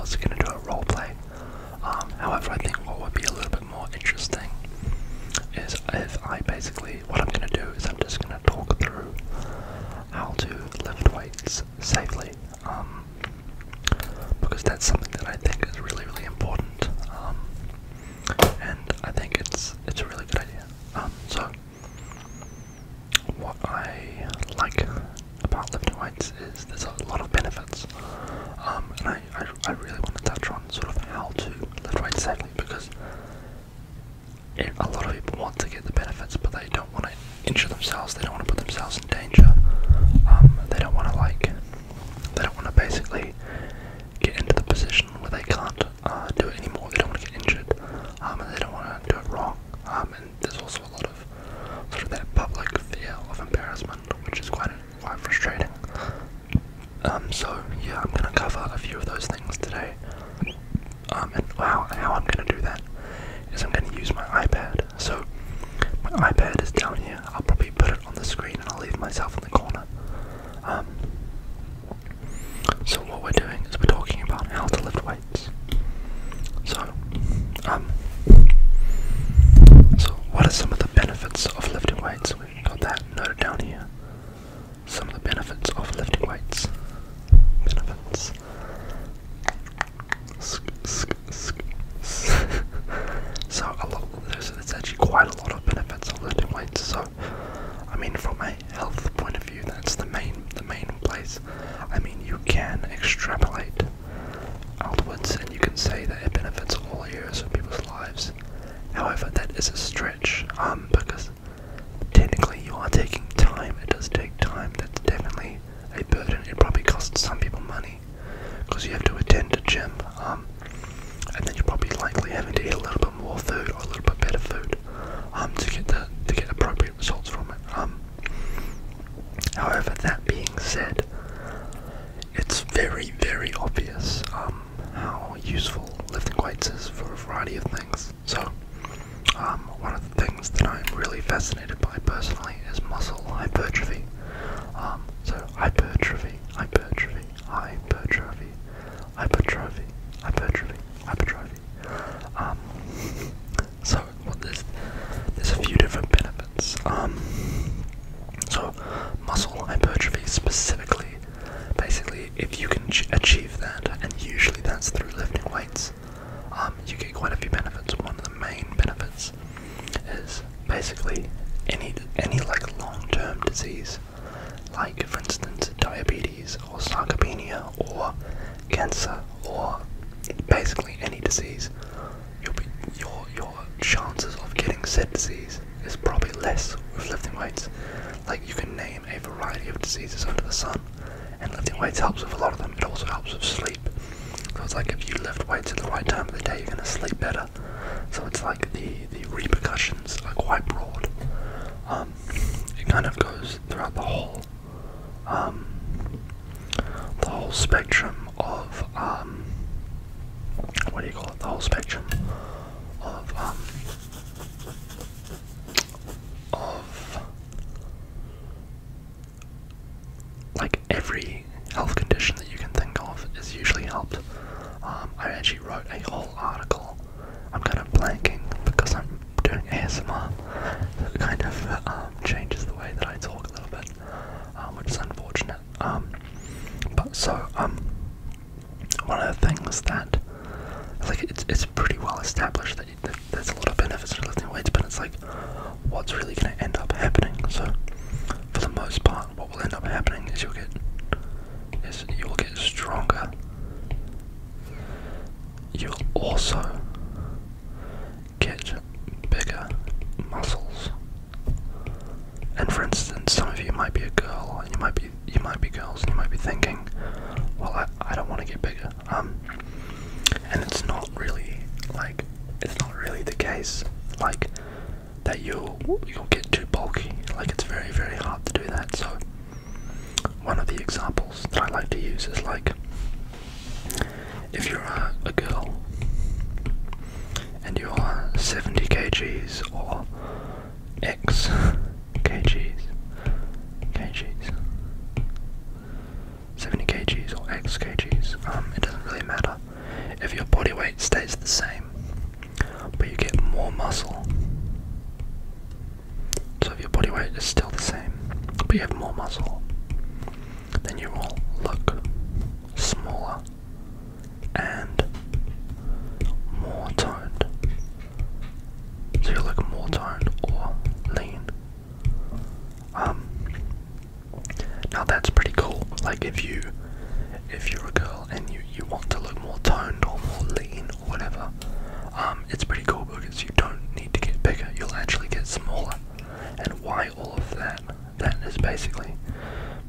was going to do a roleplay. However, I think what would be a little bit more interesting is if what I'm going to do is I'm just going to talk through how to lift weights safely, because that's something that I think is really, really important, and I think it's a really good idea. So what I like about lifting weights is there's a lot of benefits, and I really want to touch on sort of how to lift weights safely, because a lot of people want to get the benefits, but they don't want to injure themselves. They don't want to put themselves in danger. They don't want to basically get into the position where they can't do it anymore. They don't want to get injured, and they don't want to do it wrong. And there's also a lot of sort of that public fear of embarrassment, which is quite frustrating. So yeah, I'm going to cover a few of those things today. And how I'm going to do that is I'm going to use my iPad. So my iPad is down here. I'll probably put it on the screen and I'll leave myself in the corner. So what we're doing is we're talking about how to lift weights. So what are some of the benefits of lifting weights? We've got that noted down here. Some of the benefits of lifting weights. Benefits. So there's actually quite a lot of benefits of lifting weights. So I mean, from a health point of view, that's the main place. I mean, you can extrapolate outwards and you can say that it benefits all areas of people's lives. However, that is a stretch, because technically you are taking time. It does take time. That's definitely a burden. It probably costs some people money because you have to attend a gym, and then you're probably likely having to eat a little bit more food or a little bit better food to get appropriate results from it. However, that being said, it's very, very obvious how useful lifting weights is for a variety of things. So one of the things that I'm really fascinated by personally is muscle hypertrophy. So hypertrophy. So there's a few different benefits. So muscle hypertrophy specifically, basically, if you can achieve that, and usually that's through lifting weights, you get quite a few benefits. One of the main benefits is basically any like long-term disease, like for instance diabetes or sarcopenia or cancer or basically any disease. Your chances of getting said disease is probably less with lifting weights. Like, you can name a variety of diseases under the sun, and lifting weights helps with a lot of them. It also helps with sleep. So it's like if you lift weights at the right time of the day, you're going to sleep better. So it's like the repercussions are quite broad. It kind of goes throughout the whole spectrum of what do you call it? The whole spectrum of like every health condition that you can think of is usually helped. I actually wrote a whole article. I'm kind of blanking because I'm doing ASMR. It kind of changes the way that I talk a little bit, which is unfortunate. One of the things that, like, it's pretty well established that there's a lot of benefits to lifting weights, but it's like, what's really going to end up happening? So, for the most part, what will end up happening is you'll get stronger. You'll also get bigger muscles. And for instance, some of you might be a girl, and you might be girls, and you might be thinking, well, I don't want to get bigger. And it's not really the case, like, that you'll get too bulky. Like, it's very, very hard to do that. So one of the examples that I like to use is, like, if you're a girl and you're 70 kgs or X kgs, 70 kgs or X kgs. It doesn't really matter if your body weight stays the same, but you get more muscle. So if your body weight is still the same, but you have more muscle, then you will look smaller and more toned. So you look more toned or lean. Now that's pretty cool. Like if you're a girl and you want to look more toned or more lean or whatever, it's pretty cool because you don't need to get bigger, you'll actually get smaller. And why all of that? That is basically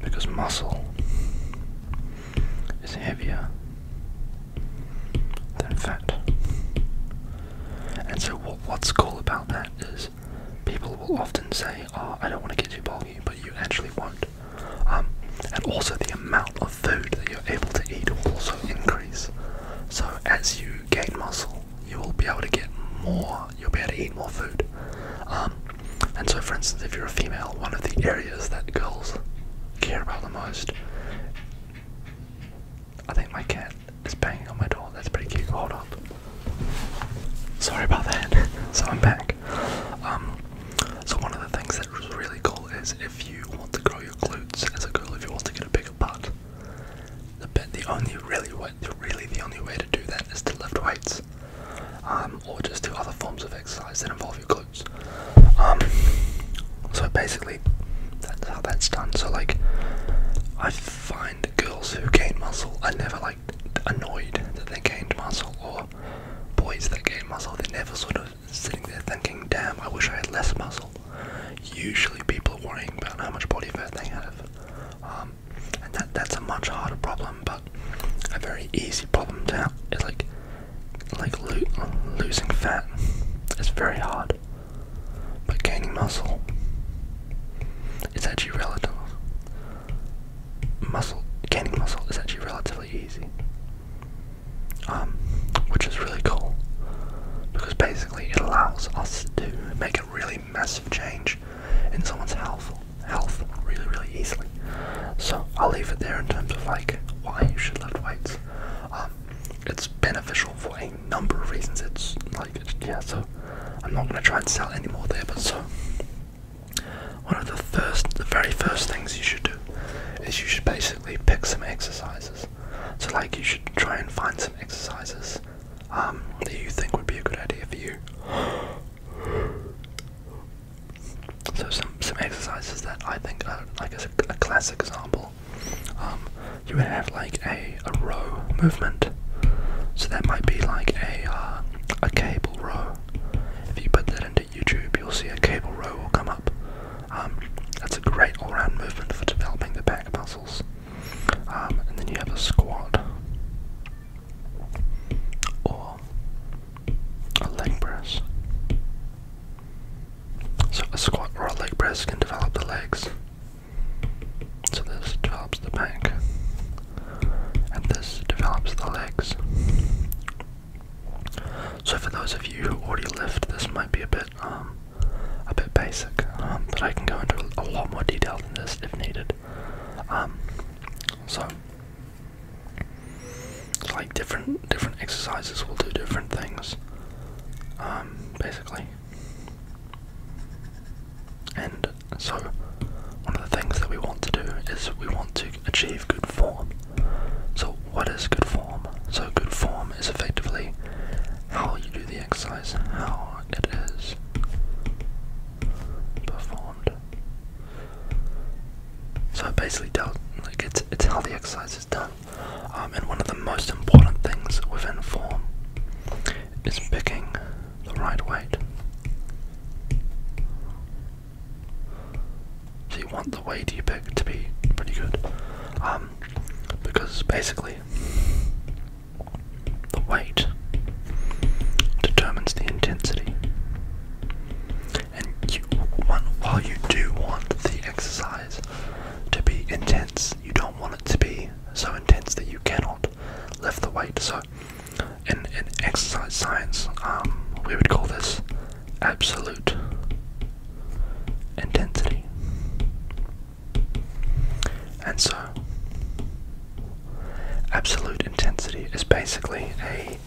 because muscle is heavier than fat. And so what's cool about that is people will often say, oh, I don't want to get too bulky, but you actually won't. And also the amount of food that you're able to eat will also increase. So as you gain muscle, you will be able to get more, you'll be able to eat more food. And so for instance, if you're a female, one of the areas that girls care about the most, I think my cat is banging on my door, that's pretty cute, hold up. Sorry about that. So I'm back. So one of the things that was really cool is if you want to grow your glutes as a girl, if you want to get a bigger butt, the only way to do that is to lift weights, or just do other forms of exercise that involve your glutes. So basically, that's how that's done. So like, I find girls who gain muscle are never like annoyed that they gained muscle, or boys that gain muscle, they're never sort of sitting there thinking, damn, I wish I had less muscle. Usually people are worrying about how much body fat they have, and that's a much harder problem, but a very easy problem to have. It's like losing fat is very hard, but gaining muscle is actually relative. Gaining muscle is actually relatively easy, which is really cool, because basically it allows us to make a really massive change in someone's health really easily. So I'll leave it there in terms of like why you should lift weights. It's beneficial for a number of reasons. It's like, yeah, so I'm not going to try and sell any more there, but so one of the very first things you should do is you should basically pick some exercises. So like you should try and find some exercises that you think would be a good idea for you. So some exercises that I think are like a classic example. You would have like a row movement. So that might be like a cable row. If you put that into YouTube, you'll see a cable row will come up. That's a great all-round movement for developing the back muscles. And then you have a squat or a leg press. So a squat or a leg press can develop the legs. So this develops the back, and this develops the legs. So for those of you who already lift, this might be a bit basic, but I can go into a lot more detail than this if needed. So like different exercises will do different things, basically. And so one of the things that we want to do is we want to achieve good form. So what is good form? So good form is effectively how you do the exercise, how it is performed. So it basically does, like it's how the exercise is done. And one of the most important things within form is picking the right weight. So you want the weight you pick to be pretty good, because basically the weight determines the intensity, and while you do want the exercise to be intense, you don't want it to be so intense that you cannot lift the weight. So in exercise science, we would call this absolute intensity. absolute intensity is basically a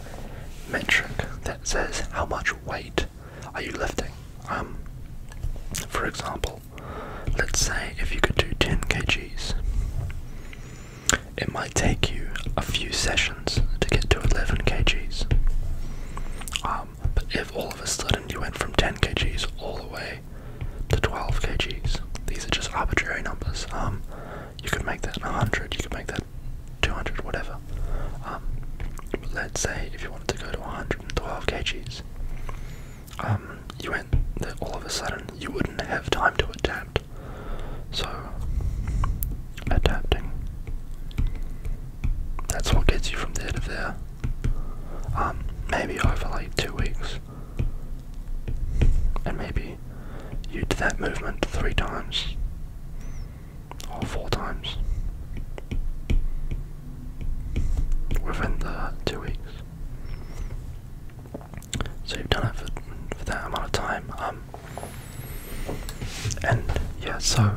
metric that says how much weight are you lifting. For example, let's say if you could do 10 kgs, it might take you a few sessions to get to 11 kgs. But if all of a sudden you went from 10 kgs all the way to 12 kgs, these are just arbitrary numbers. You could make that 100, you could make that 200, whatever. But let's say if you wanted to go to 112 kgs, you went there, all of a sudden you wouldn't have time to adapt. So, adapting, that's what gets you from there to there. Maybe over like 2 weeks. And maybe you did that movement 3 times. Or 4 times. Within the 2 weeks. So you've done it for that amount of time. And yeah, so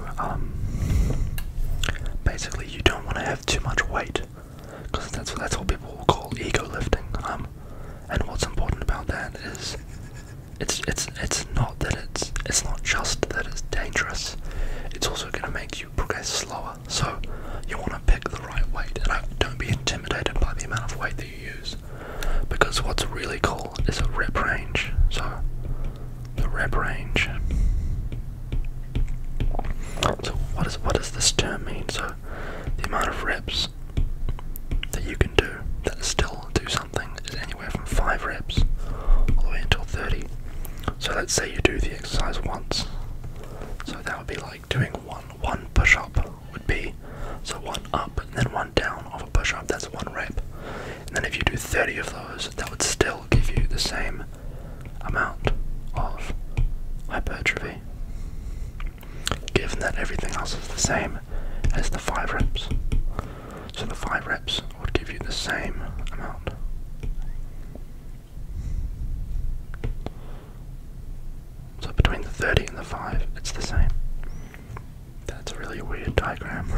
basically you don't want to have too much weight, because that's what people will call ego lifting. And what's important about that is it's not just that it's dangerous. It's also going to make you progress slower. So you want to pick the right weight, and don't be intimidated by the amount of weight that you use, because what's really cool is a rep range. So the rep range. So what does this term mean? So the amount of reps that you can do that still do something is anywhere from 5 reps all the way until 30. So let's say you do the exercise once. So that would be like doing one push-up would be, so 1 up and then 1 down of a push-up, that's 1 rep. And then if you do 30 of those, that would still give you the same amount of hypertrophy, given that everything else is the same as the 5 reps. So the 5 reps would give you the same amount. So between the 30 and the 5, it's the same. That's a really weird diagram.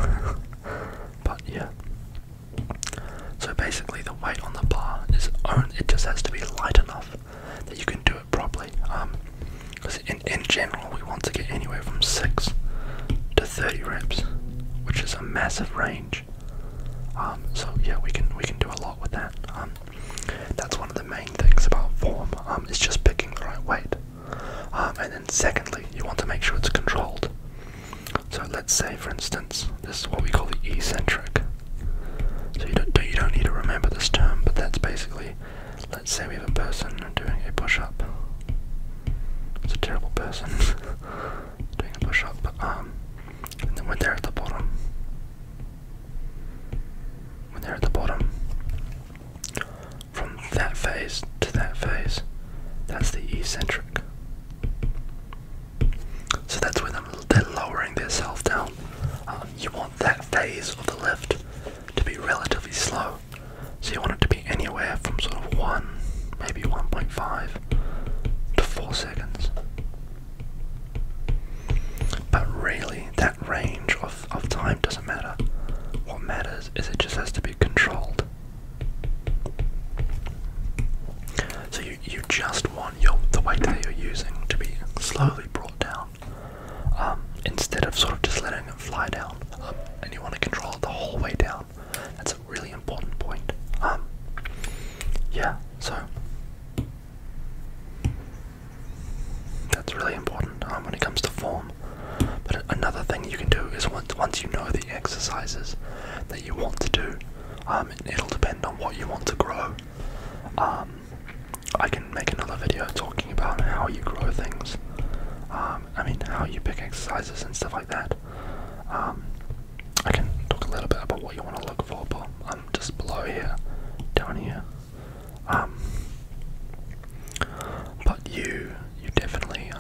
But yeah. So basically the weight on the bar is it just has to be light enough that you can do it properly. Because in general we want to get anywhere from 6 to 30 reps, which is a massive range. So yeah, we can do a lot with that. That's one of the main things about form, is just picking the right weight. And then secondly, you want to make sure it's controlled. So let's say, for instance, this is what we call the eccentric. So you don't need to remember this term, but that's basically, let's say we have a person doing a push-up. It's a terrible person doing a push-up, and then when they're at the bottom, from that phase to that phase, that's the eccentric. So that's when they're lowering their self down. You want that phase of the lift to be relatively slow. So you want it to be anywhere from sort of 1, maybe 1.5 to 4 seconds. But really, that range of time doesn't matter. What matters is it just has to be controlled. So you just want the weight that you're using to be slowly brought down, instead of sort of just letting it fly down, and you want to control it the whole way down. That's a really important point. Yeah, so that's really important when it comes to form. But another thing you can do is once you know the exercises that you want to do, it'll depend on what you want to grow. I can make another video talking about how you grow things. How you pick exercises and stuff like that. I can talk a little bit about what you want to look for, but just below here, down here. But you definitely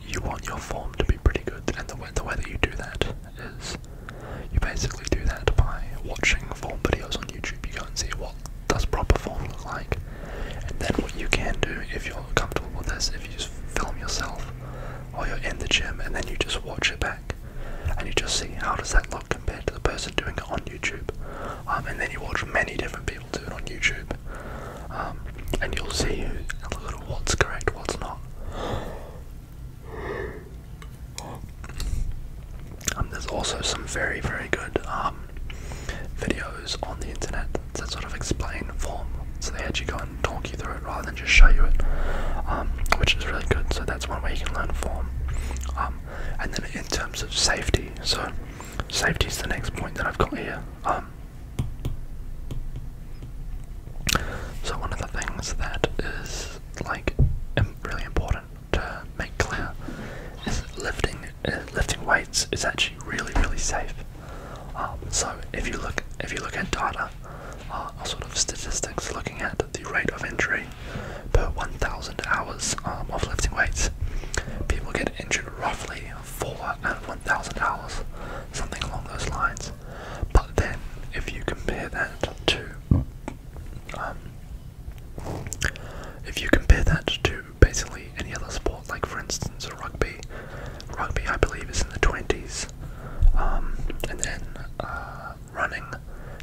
you want your form to be pretty good, and the way that you do that is you basically do that by watching form videos on YouTube. You go and see what does proper form look like, and then what you can do if you're comfortable with this, if you just film yourself while you're in the gym and then you just watch it back and you just just see how does that look compared to the person doing it on YouTube. And then you watch many different people do it on YouTube, and you'll see what's correct, what's not. There's also some very, very good videos on the internet that sort of explain form, so they actually go and talk you through it rather than just show you it, which is really good. So that's one way you can learn form. And then in terms of safety, so safety is the next point that I've got here. So one of the things that is like really important to make clear is lifting weights is actually really, really safe. So if you look at data, or sort of statistics looking at the rate of injury per 1,000 hours of lifting weights, people get injured roughly 4 out of 1,000 hours, something along those lines. But then if you compare that to basically any other sport, like for instance rugby I believe is in the 20s, and then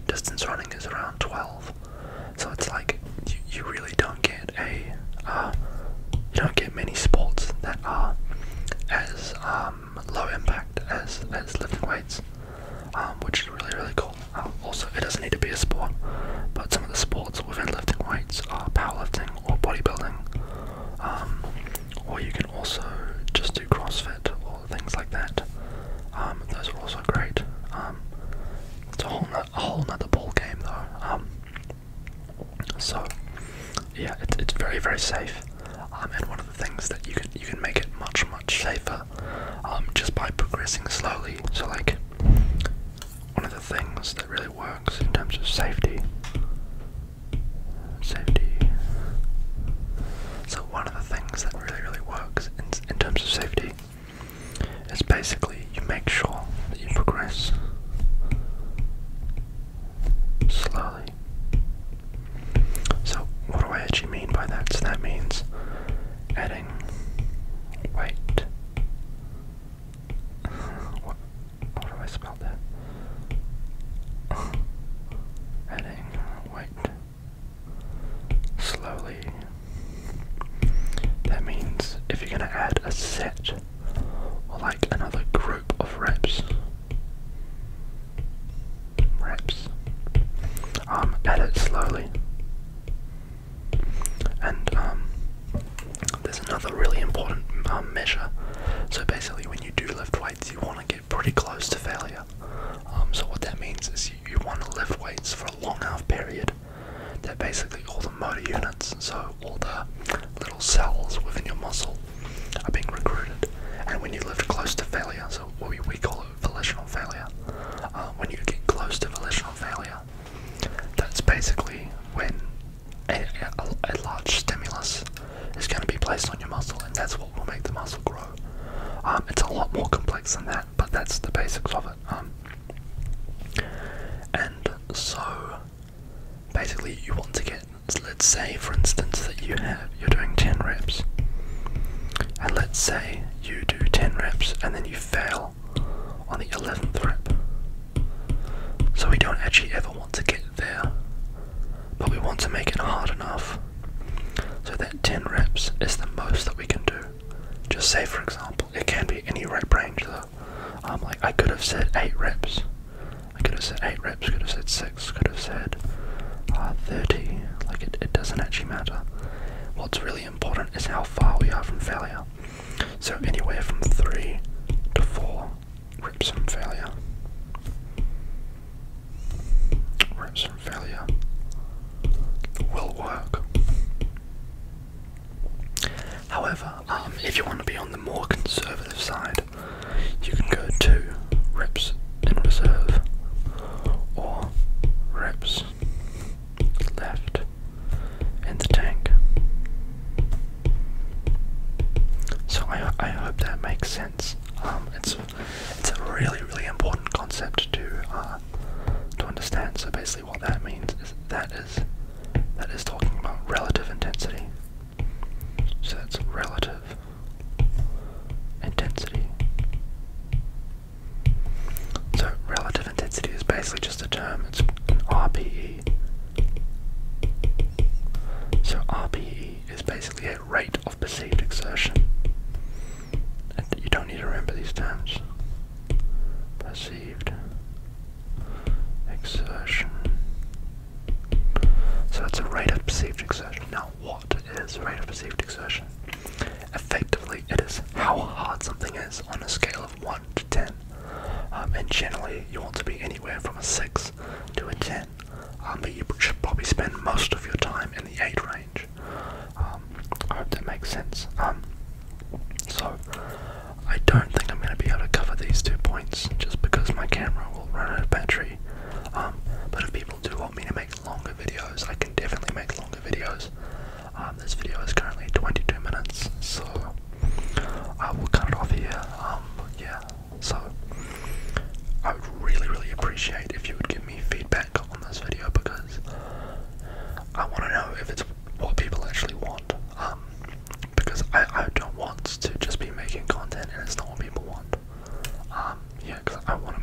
distance running is around 12. So it's like you really don't get many sports that are as low impact as lifting weights, which is really, really cool. Also, it doesn't need to be a sport, but some of the sports within lifting weights are powerlifting or bodybuilding, or you can also just do CrossFit or things like that. Those are also great. It's a whole nother ball game though. So yeah, it's very, very safe. And one of the things that you can make it much safer, just by progressing slowly. So like, one of the things that really works in terms of safety. So one of the things that really, really works in terms of safety is basically you make sure that you progress slowly. So what do I actually mean by that? So that means adding weight. What do I spell that? Adding weight slowly. That means if you're going to add a set or like another group of reps, add it slowly. And there's another really important measure. So basically when you do lift weights, you want to get pretty close to failure. So what that means is you want to lift weights for a long enough period that basically all the motor units, so all the little cells within your muscle, are being recruited. And when you lift close to failure, so what we call it volitional failure, when you get close to volitional failure, that's basically when a large stimulus is going to be placed on your muscle, and that's what will make the muscle grow. It's a lot more complex than that, but that's the basics of it. And so basically you want to get, let's say for instance that you're doing 10 reps, and let's say you do 10 reps and then you fail on the 11th rep. So we don't actually ever want to get there, but we want to make it hard enough so that 10 reps is the most that we can do. Just say for example, it can be any rep range though. Like I could have said 8 reps, could have said 6, could have said 30, like it doesn't actually matter. What's really important is how far we are from failure. So anywhere from 3 to 4 reps from failure. Will work. However, if you want to be on the more conservative side, you can go 2 reps in reserve, or reps left in the tank. So I hope that makes sense. It's a really, really important concept to understand. So basically what that means is that is talking about relative intensity. So that's relative intensity. basically just a term. It's an RPE. So RPE is basically a rate of perceived exertion. And you don't need to remember these terms. Perceived exertion. So it's a rate of perceived exertion. Now, what is rate of perceived exertion? Effectively, it is how hard something is on a scale of 1 to 10. And generally, you want to be anywhere from a 6 to a 10. But you should probably spend most of your time in the 8 range. I hope that makes sense. So, I don't think I'm going to be able to cover these 2 points just because my camera will run out of battery. But if people do want me to make longer videos, I can definitely make longer videos. This video is currently 22 minutes, so I will cut it off here. Yeah, so I would really appreciate if you would give me feedback on this video, because I want to know if it's what people actually want. Because I don't want to just be making content and it's not what people want. Yeah, because I want to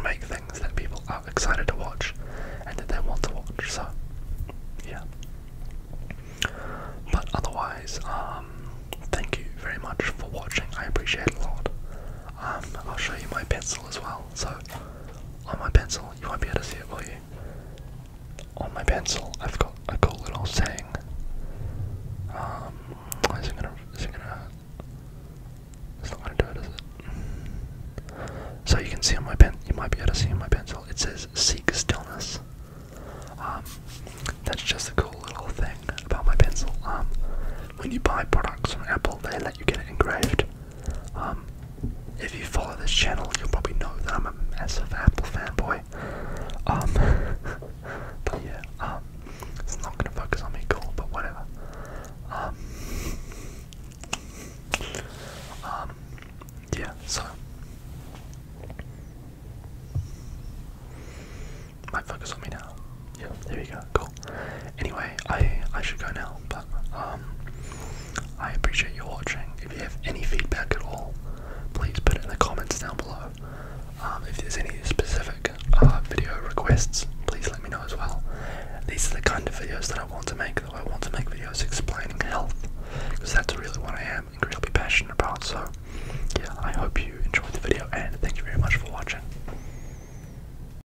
make things that people are excited to watch and that they want to watch. So yeah. But otherwise, thank you very much for watching. I appreciate it a lot. I'll show you my pencil as well. So on my pencil, you won't be able to see it, will you? On my pencil, I've got a cool little saying. It's not gonna do it, is it? So you can see on my pen, you might be able to see on my pencil, it says "Seek Stillness." That's just a cool little thing about my pencil. When you buy products from Apple, they let you get it engraved. If you follow this channel, you'll probably know that I'm a massive Apple fanboy. But yeah, it's not gonna focus on me, cool, but whatever. Yeah, so might focus on me now. Yeah, there you go, cool. Anyway, I should go now, but I appreciate you watching. If you have any feedback at all, please put it in the comments down below. If there's any